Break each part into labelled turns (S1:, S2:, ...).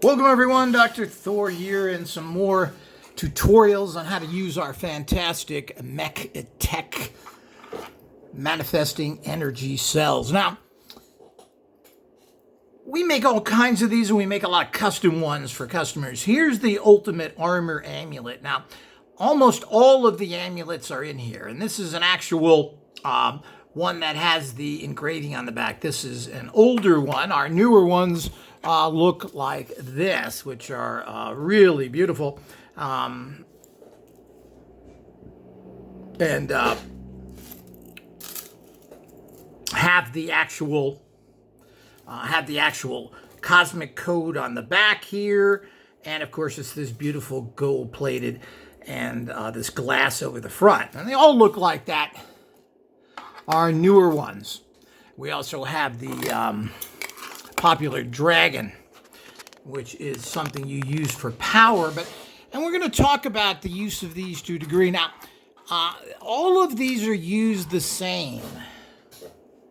S1: Welcome everyone, Dr. Thor here, and some more tutorials on how to use our fantastic mech tech manifesting energy cells. Now, we make all kinds of these and we make a lot of custom ones for customers. Here's the Ultimate Armor Amulet. Now, almost all of the amulets are in here, and this is an actual one that has the engraving on the back. This is an older one. Our newer ones look like this, which are really beautiful. And have the actual cosmic code on the back here, and of course it's this beautiful gold plated and this glass over the front, and they all look like that. Our newer ones. We also have the popular dragon, which is something you use for power, and we're going to talk about the use of these to a degree. Now, all of these are used the same.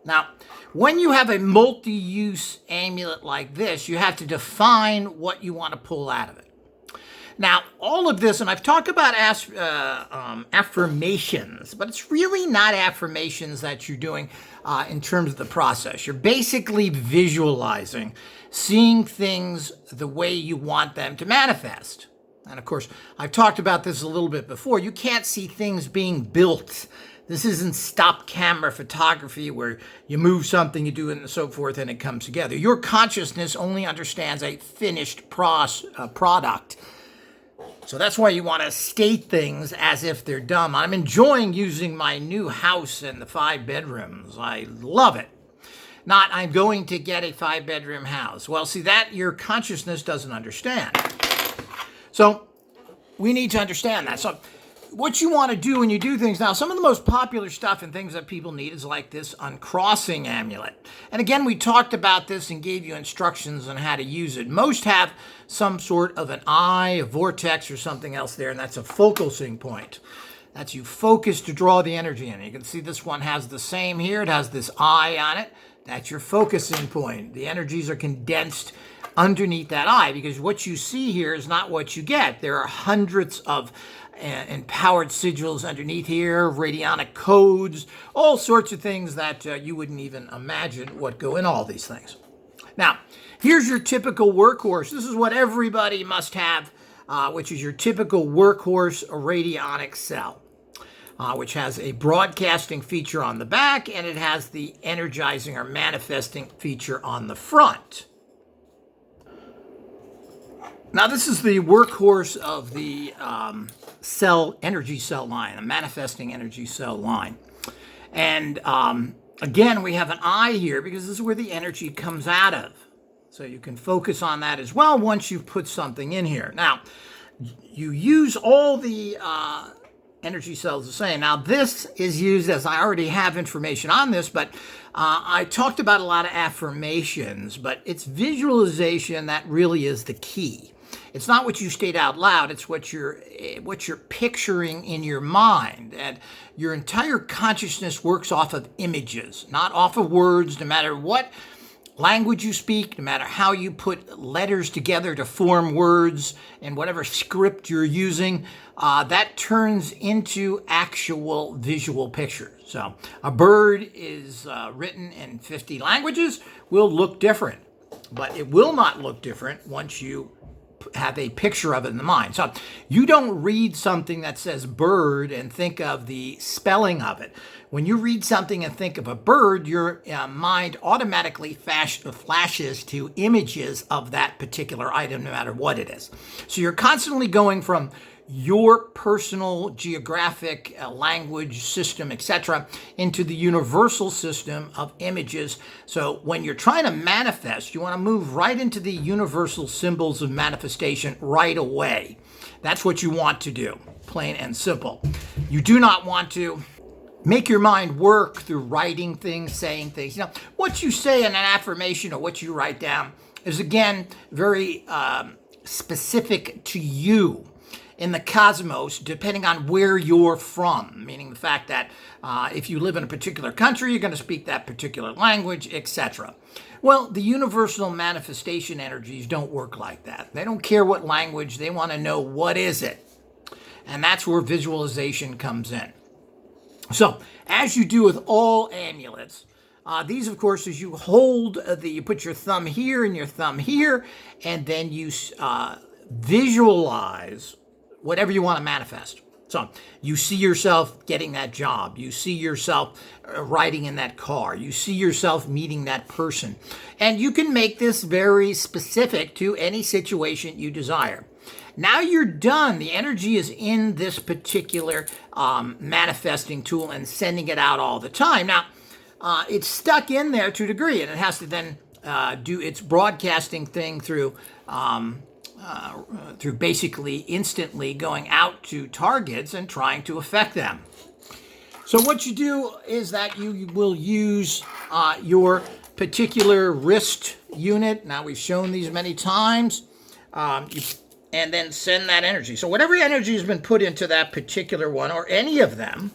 S1: Now, when you have a multi-use amulet like this, you have to define what you want to pull out of it. Now, all of this, and I've talked about affirmations, but it's really not affirmations that you're doing in terms of the process. You're basically visualizing, seeing things the way you want them to manifest. And of course, I've talked about this a little bit before. You can't see things being built. This isn't stop camera photography where you move something, you do it, and so forth, and it comes together. Your consciousness only understands a finished product. So that's why you want to state things as if they're done. I'm enjoying using my new house and the 5 bedrooms. I love it. Not, I'm going to get a 5-bedroom house. Well, see, that your consciousness doesn't understand. So we need to understand that. So what you want to do when you do things, now some of the most popular stuff and things that people need is like this Uncrossing amulet. And again, we talked about this and gave you instructions on how to use it. Most have some sort of an eye, a vortex, or something else there, and that's a focusing point. That's you focus to draw the energy in. You can see this one has the same here. It has this eye on it. That's your focusing point. The energies are condensed underneath that eye, because what you see here is not what you get. There are hundreds of empowered sigils underneath here, radionic codes, all sorts of things that you wouldn't even imagine what go in all these things. Now, here's your typical workhorse. This is what everybody must have, which is your typical workhorse radionic cell, which has a broadcasting feature on the back, and it has the energizing or manifesting feature on the front. Now, this is the workhorse of the energy cell line, a manifesting energy cell line. And again, we have an eye here because this is where the energy comes out of. So you can focus on that as well once you've put something in here. Now, you use all the energy cells the same. Now, this is used, as I already have information on this, but I talked about a lot of affirmations, but it's visualization that really is the key. It's not what you state out loud, it's what you're picturing in your mind. And your entire consciousness works off of images, not off of words, no matter what language you speak, no matter how you put letters together to form words, and whatever script you're using, that turns into actual visual pictures. So a bird is written in 50 languages, will look different, but it will not look different once you have a picture of it in the mind. So you don't read something that says bird and think of the spelling of it. When you read something and think of a bird, your mind automatically flashes to images of that particular item, no matter what it is. So you're constantly going from your personal geographic language system, etc., into the universal system of images. So when you're trying to manifest, you want to move right into the universal symbols of manifestation right away. That's what you want to do, plain and simple. You do not want to make your mind work through writing things, saying things. You know, what you say in an affirmation or what you write down is, again, very specific to you. in the cosmos, depending on where you're from, meaning the fact that if you live in a particular country, you're going to speak that particular language, etc. Well, the universal manifestation energies don't work like that. They don't care what language, they want to know what is it. And that's where visualization comes in. So, as you do with all amulets, these, of course, is you hold you put your thumb here and your thumb here, and then you visualize whatever you want to manifest. So you see yourself getting that job. You see yourself riding in that car. You see yourself meeting that person. And you can make this very specific to any situation you desire. Now you're done. The energy is in this particular manifesting tool and sending it out all the time. Now, it's stuck in there to a degree, and it has to then do its broadcasting thing through basically instantly going out to targets and trying to affect them. So what you do is that you will use your particular wrist unit. Now, we've shown these many times. And then send that energy. So whatever energy has been put into that particular one, or any of them,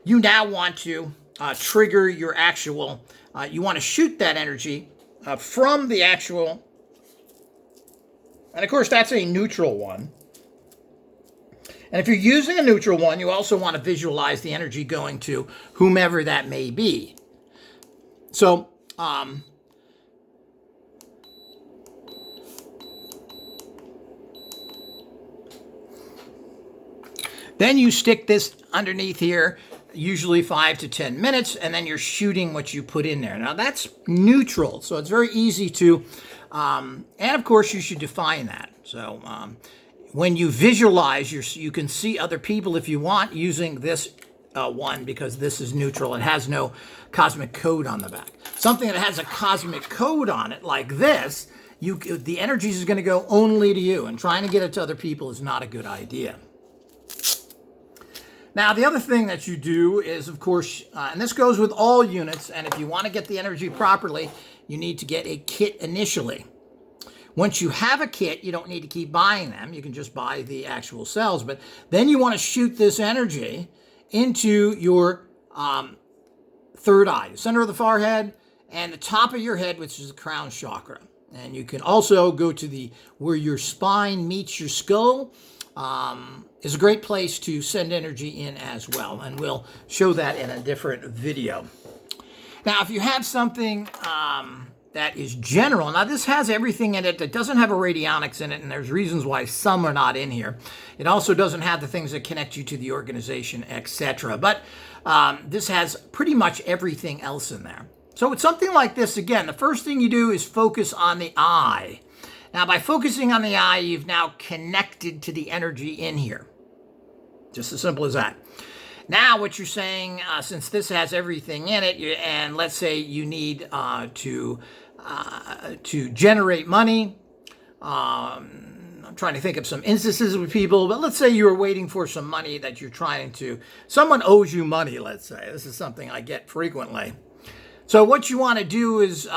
S1: you now want to trigger your actual, you want to shoot that energy from the actual, and of course that's a neutral one. And if you're using a neutral one, you also want to visualize the energy going to whomever that may be. So, then you stick this underneath here, usually 5 to 10 minutes, and then you're shooting what you put in there. Now that's neutral, so it's very easy to, and of course you should define that. So when you visualize, you can see other people if you want using this one, because this is neutral. It has no cosmic code on the back. Something that has a cosmic code on it like this, the energy is going to go only to you, and trying to get it to other people is not a good idea. Now, the other thing that you do is, of course, and this goes with all units, and if you want to get the energy properly, you need to get a kit initially. Once you have a kit, you don't need to keep buying them. You can just buy the actual cells, but then you want to shoot this energy into your third eye, center of the forehead, and the top of your head, which is the crown chakra. And you can also go to where your spine meets your skull. Is a great place to send energy in as well, and we'll show that in a different video. Now, if you have something that is general, now this has everything in it that doesn't have a radionics in it, and there's reasons why some are not in here. It also doesn't have the things that connect you to the organization, etc. But this has pretty much everything else in there. So with something like this, again, the first thing you do is focus on the eye. Now, by focusing on the eye, you've now connected to the energy in here. Just as simple as that. Now, what you're saying, since this has everything in it, and let's say you need to generate money. I'm trying to think of some instances with people, but let's say you're waiting for some money that you're trying to, someone owes you money, let's say. This is something I get frequently. So what you want to do is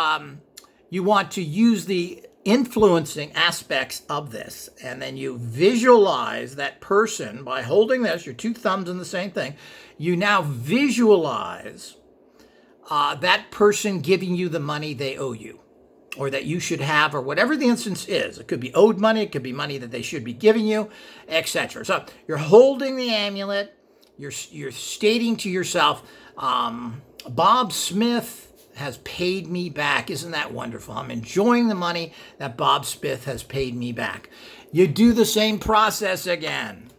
S1: you want to use the influencing aspects of this, and then you visualize that person by holding this, your two thumbs in the same thing. You now visualize that person giving you the money they owe you, or that you should have, or whatever the instance is. It could be owed money, it could be money that they should be giving you, etc. So you're holding the amulet, you're stating to yourself, Bob Smith has paid me back. Isn't that wonderful? I'm enjoying the money that Bob Smith has paid me back. You do the same process again,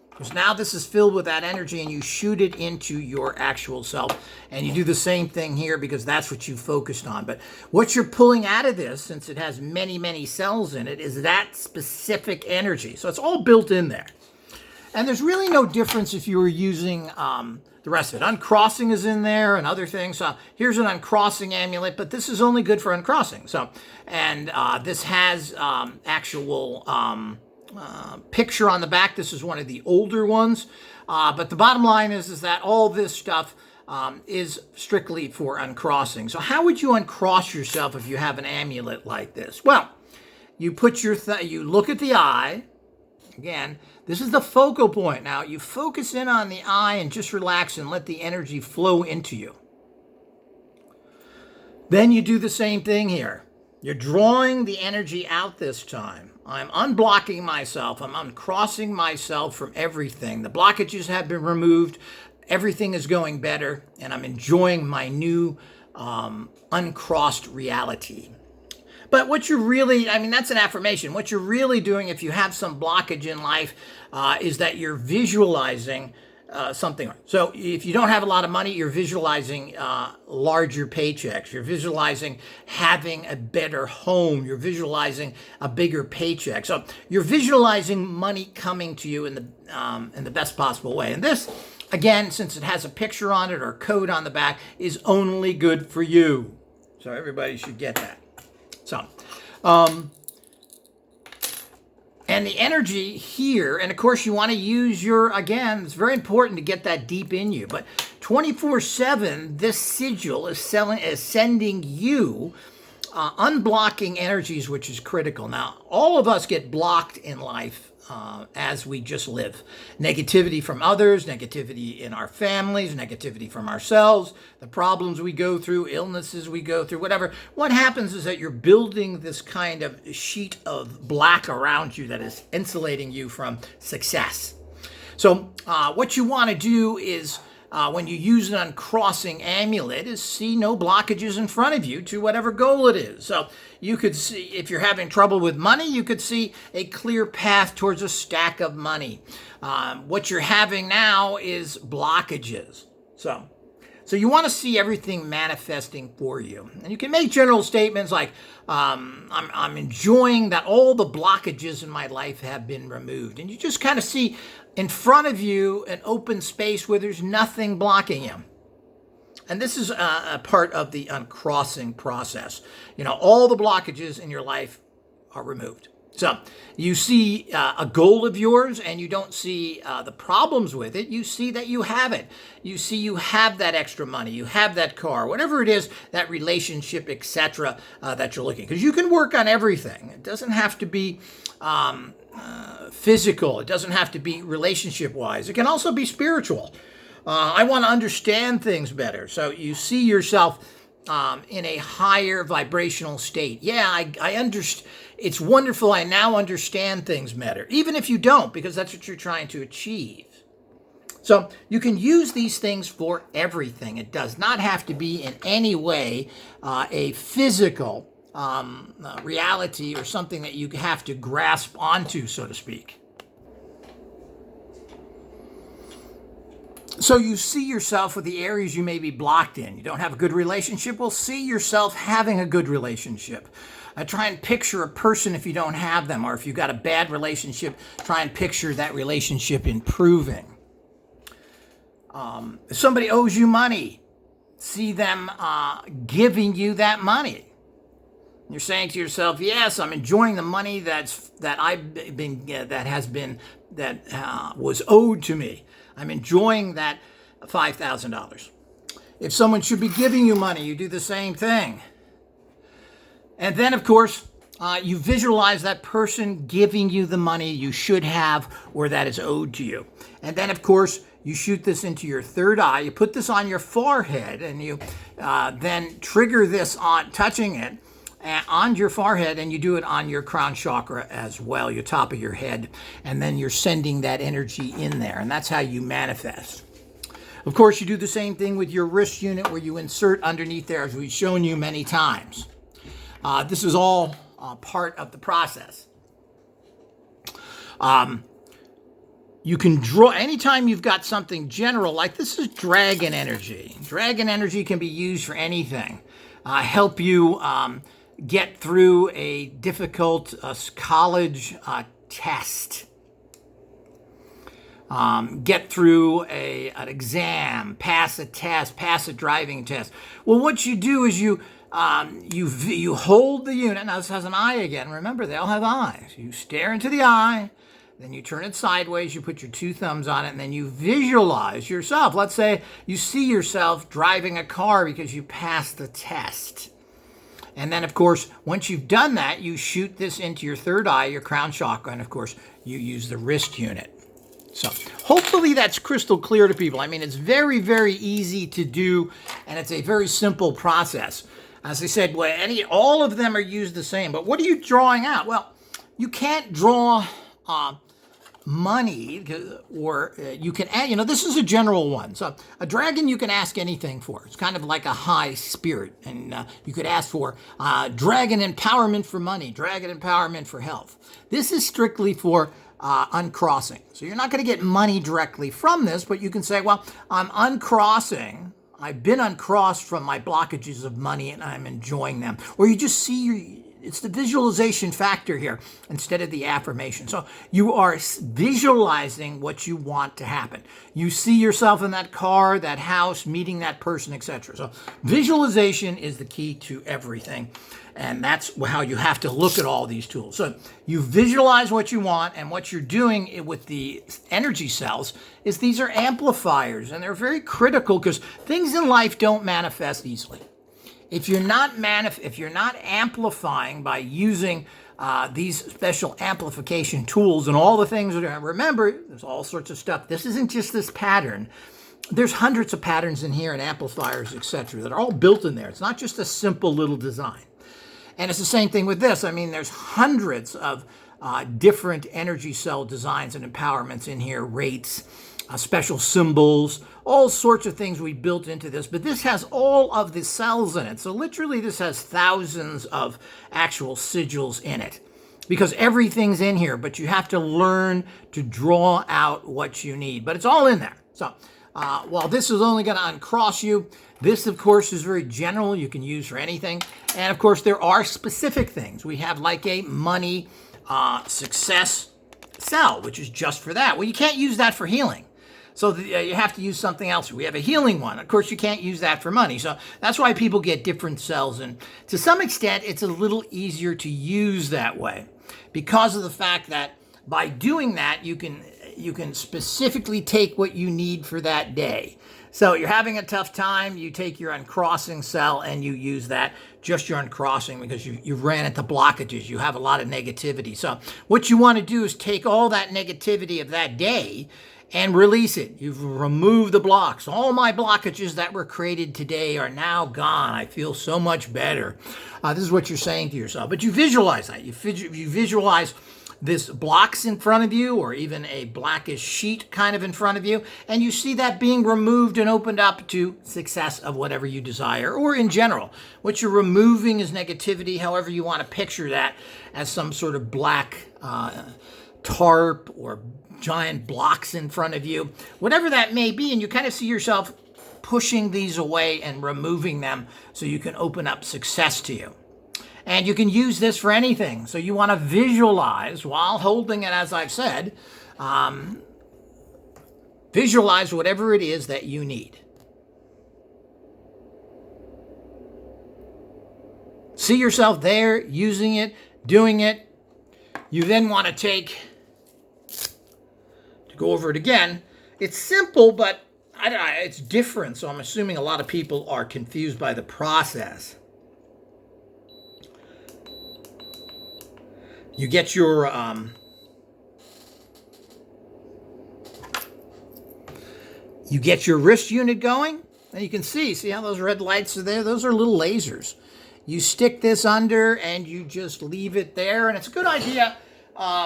S1: because now this is filled with that energy, and you shoot it into your actual self. And you do the same thing here, because that's what you focused on. But what you're pulling out of this, since it has many, many cells in it, is that specific energy. So it's all built in there. And there's really no difference if you were using the rest of it. Uncrossing is in there and other things. So here's an uncrossing amulet, but this is only good for uncrossing. So, and this has actual picture on the back. This is one of the older ones. But the bottom line is that all this stuff is strictly for uncrossing. So how would you uncross yourself if you have an amulet like this? Well, you put your you look at the eye, Again, this is the focal point. Now, you focus in on the eye and just relax and let the energy flow into you. Then you do the same thing here. You're drawing the energy out this time. I'm unblocking myself. I'm uncrossing myself from everything. The blockages have been removed. Everything is going better, and I'm enjoying my new uncrossed reality. But what you're really, that's an affirmation. What you're really doing if you have some blockage in life is that you're visualizing something. So if you don't have a lot of money, you're visualizing larger paychecks. You're visualizing having a better home. You're visualizing a bigger paycheck. So you're visualizing money coming to you in the best possible way. And this, again, since it has a picture on it or a code on the back, is only good for you. So everybody should get that. So, and the energy here, and of course you want to use again, it's very important to get that deep in you, but 24/7, this sigil is sending you unblocking energies, which is critical. Now, all of us get blocked in life as we just live. Negativity from others, negativity in our families, negativity from ourselves, the problems we go through, illnesses we go through, whatever. What happens is that you're building this kind of sheet of black around you that is insulating you from success. So what you want to do is when you use an uncrossing amulet is see no blockages in front of you to whatever goal it is. So you could see, if you're having trouble with money, you could see a clear path towards a stack of money. What you're having now is blockages. So you want to see everything manifesting for you. And you can make general statements like, I'm enjoying that all the blockages in my life have been removed. And you just kind of see in front of you an open space where there's nothing blocking you. And this is a part of the uncrossing process. All the blockages in your life are removed. So you see a goal of yours and you don't see the problems with it. You see that you have it. You see you have that extra money. You have that car, whatever it is, that relationship, etc. That you're looking. Because you can work on everything. It doesn't have to be physical. It doesn't have to be relationship-wise. It can also be spiritual. I want to understand things better. So you see yourself in a higher vibrational state. Yeah, I understand. It's wonderful. I now understand things better, even if you don't, because that's what you're trying to achieve. So you can use these things for everything. It does not have to be in any way a physical reality or something that you have to grasp onto, so to speak. So you see yourself with the areas you may be blocked in. You don't have a good relationship? Well, see yourself having a good relationship. Try and picture a person if you don't have them, or if you've got a bad relationship, try and picture that relationship improving. If somebody owes you money, see them giving you that money. You're saying to yourself, "Yes, I'm enjoying the money that was owed to me. I'm enjoying that $5,000." If someone should be giving you money, you do the same thing. And then, of course, you visualize that person giving you the money you should have or that is owed to you. And then, of course, you shoot this into your third eye. You put this on your forehead, and you then trigger this on touching it on your forehead, and you do it on your crown chakra as well, your top of your head. And then you're sending that energy in there, and that's how you manifest. Of course, you do the same thing with your wrist unit where you insert underneath there, as we've shown you many times. This is all part of the process. You can draw, anytime you've got something general, like this is dragon energy. Dragon energy can be used for anything. Help you get through a difficult college test. Get through an exam, pass a test, pass a driving test. Well, what you do is you hold the unit. Now this has an eye again. Remember, they all have eyes. You stare into the eye, then you turn it sideways, you put your two thumbs on it, and then you visualize yourself. Let's say you see yourself driving a car because you passed the test. And then, of course, once you've done that, you shoot this into your third eye, your crown chakra, and of course, you use the wrist unit. So hopefully that's crystal clear to people. I mean, it's very, very easy to do, and it's a very simple process. As I said, all of them are used the same. But what are you drawing out? Well, you can't draw money, or you can add, this is a general one. So a dragon you can ask anything for. It's kind of like a high spirit. And you could ask for dragon empowerment for money, dragon empowerment for health. This is strictly for uncrossing. So you're not going to get money directly from this, but you can say, well, I'm uncrossing. I've been uncrossed from my blockages of money and I'm enjoying them. Or you just see it's the visualization factor here instead of the affirmation. So you are visualizing what you want to happen. You see yourself in that car, that house, meeting that person, etc. So visualization is the key to everything. And that's how you have to look at all these tools. So you visualize what you want, and what you're doing with the energy cells is these are amplifiers, and they're very critical because things in life don't manifest easily. If you're not amplifying by using these special amplification tools and all the things that remember, there's all sorts of stuff. This isn't just this pattern. There's hundreds of patterns in here and amplifiers, etc., that are all built in there. It's not just a simple little design. And it's the same thing with this. I mean, there's hundreds of different energy cell designs and empowerments in here, rates, special symbols, all sorts of things we built into this. But this has all of the cells in it. So literally this has thousands of actual sigils in it because everything's in here, but you have to learn to draw out what you need. But it's all in there. So while this is only going to uncross you, this, of course, is very general. You can use for anything. And, of course, there are specific things. We have like a money success cell, which is just for that. Well, you can't use that for healing. So you have to use something else. We have a healing one. Of course, you can't use that for money. So that's why people get different cells. And to some extent, it's a little easier to use that way because of the fact that by doing that, you can specifically take what you need for that day. So you're having a tough time, you take your uncrossing cell and you use that, just your uncrossing, because you ran into blockages. You have a lot of negativity. So what you want to do is take all that negativity of that day and release it. You've removed the blocks. All my blockages that were created today are now gone. I feel so much better. This is what you're saying to yourself. But you visualize that. You visualize this blocks in front of you, or even a blackish sheet kind of in front of you, and you see that being removed and opened up to success of whatever you desire, or in general. What you're removing is negativity, however you want to picture that, as some sort of black tarp or giant blocks in front of you, whatever that may be, and you kind of see yourself pushing these away and removing them so you can open up success to you. And you can use this for anything. So you want to visualize while holding it, as I've said, visualize whatever it is that you need. See yourself there, using it, doing it. You then want to go over it again. It's simple, but it's different. So I'm assuming a lot of people are confused by the process. You get your wrist unit going, and you can see how those red lights are there? Those are little lasers. You stick this under and you just leave it there, and it's a good idea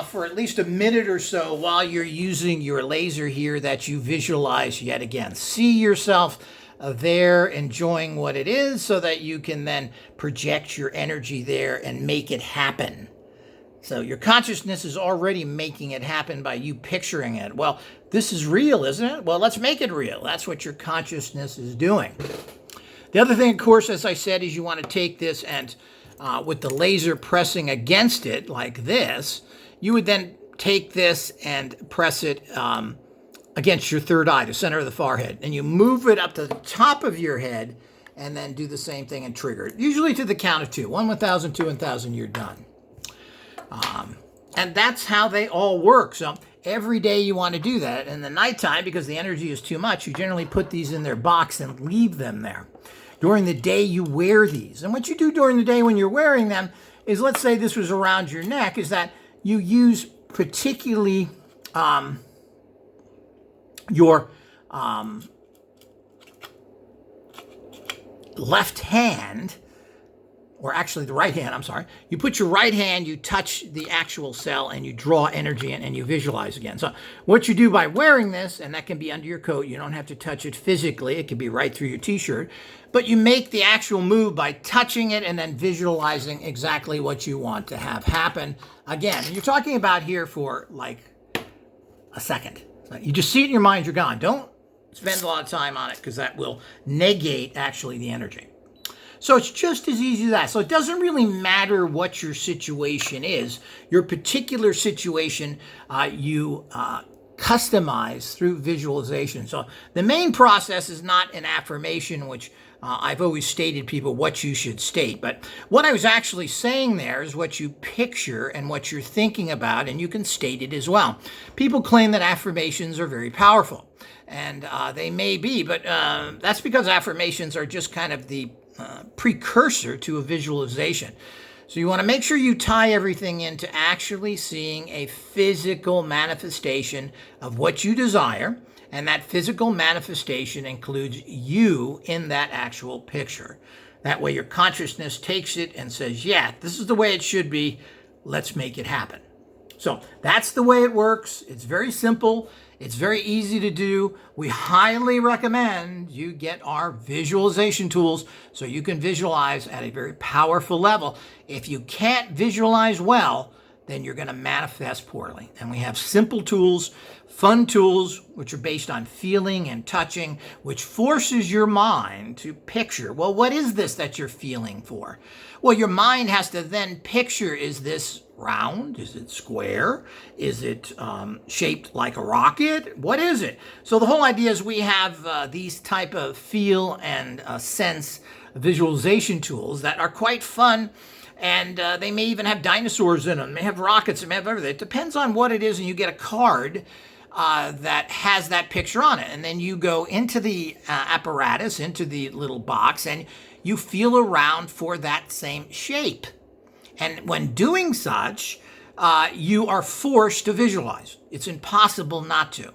S1: for at least a minute or so while you're using your laser here that you visualize yet again. See yourself there enjoying what it is so that you can then project your energy there and make it happen. So your consciousness is already making it happen by you picturing it. Well, this is real, isn't it? Well, let's make it real. That's what your consciousness is doing. The other thing, of course, as I said, is you want to take this and with the laser pressing against it like this, you would then take this and press it against your third eye, the center of the forehead. And you move it up to the top of your head and then do the same thing and trigger it. Usually to the count of 2. 1, 1,000, 2, 1,000, you're done. And that's how they all work. So every day you want to do that. In the nighttime, because the energy is too much, you generally put these in their box and leave them there. during the day you wear these. And what you do during the day when you're wearing them is, let's say this was around your neck, is that you use particularly your left hand, or actually the right hand, I'm sorry. You put your right hand, you touch the actual cell, and you draw energy in, and you visualize again. So what you do by wearing this, and that can be under your coat, you don't have to touch it physically, it can be right through your t-shirt, but you make the actual move by touching it and then visualizing exactly what you want to have happen. Again, you're talking about here for like a second. You just see it in your mind, you're gone. Don't spend a lot of time on it, because that will negate actually the energy. So it's just as easy as that. So it doesn't really matter what your situation is. Your particular situation, you customize through visualization. So the main process is not an affirmation, which I've always stated people what you should state. But what I was actually saying there is what you picture and what you're thinking about, and you can state it as well. People claim that affirmations are very powerful, and they may be, but that's because affirmations are just kind of the precursor to a visualization. So you want to make sure you tie everything into actually seeing a physical manifestation of what you desire, and that physical manifestation includes you in that actual picture. That way your consciousness takes it and says, yeah, this is the way it should be, let's make it happen. So that's the way it works. It's very simple. It's very easy to do. We highly recommend you get our visualization tools so you can visualize at a very powerful level. If you can't visualize well, then you're going to manifest poorly. And we have simple tools, fun tools, which are based on feeling and touching, which forces your mind to picture, well, what is this that you're feeling for? Well, your mind has to then picture, is this round? Is it square? Is it shaped like a rocket? What is it? So the whole idea is we have these type of feel and sense visualization tools that are quite fun. And they may even have dinosaurs in them. They may have rockets. They may have everything. It depends on what it is, and you get a card that has that picture on it. And then you go into the apparatus, into the little box, and you feel around for that same shape. And when doing such, you are forced to visualize. It's impossible not to.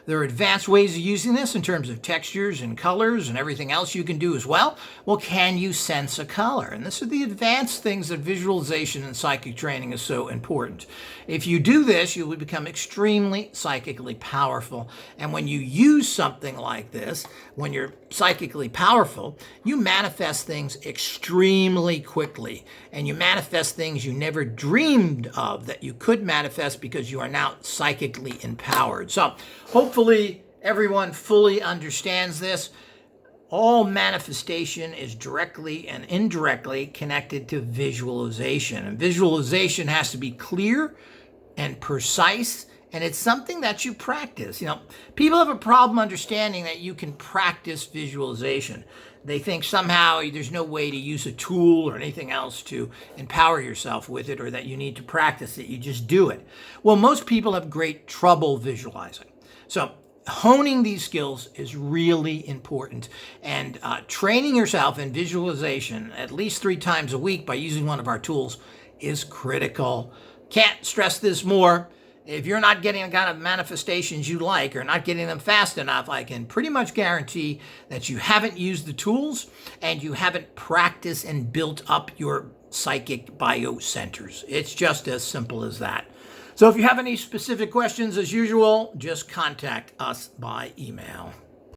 S1: There are advanced ways of using this in terms of textures and colors and everything else you can do as well. Well, can you sense a color? And this is the advanced things that visualization and psychic training is so important. If you do this, you will become extremely psychically powerful. And when you use something like this, when you're psychically powerful, you manifest things extremely quickly. And you manifest things you never dreamed of that you could manifest because you are now psychically empowered. So hopefully everyone fully understands this. All manifestation is directly and indirectly connected to visualization. And visualization has to be clear and precise, and it's something that you practice. You know, people have a problem understanding that you can practice visualization. They think somehow there's no way to use a tool or anything else to empower yourself with it, or that you need to practice it. You just do it. Well, most people have great trouble visualizing. So honing these skills is really important, and training yourself in visualization at least 3 times a week by using one of our tools is critical. Can't stress this more. If you're not getting the kind of manifestations you like, or not getting them fast enough, I can pretty much guarantee that you haven't used the tools and you haven't practiced and built up your psychic biocenters. It's just as simple as that. So if you have any specific questions, as usual, just contact us by email.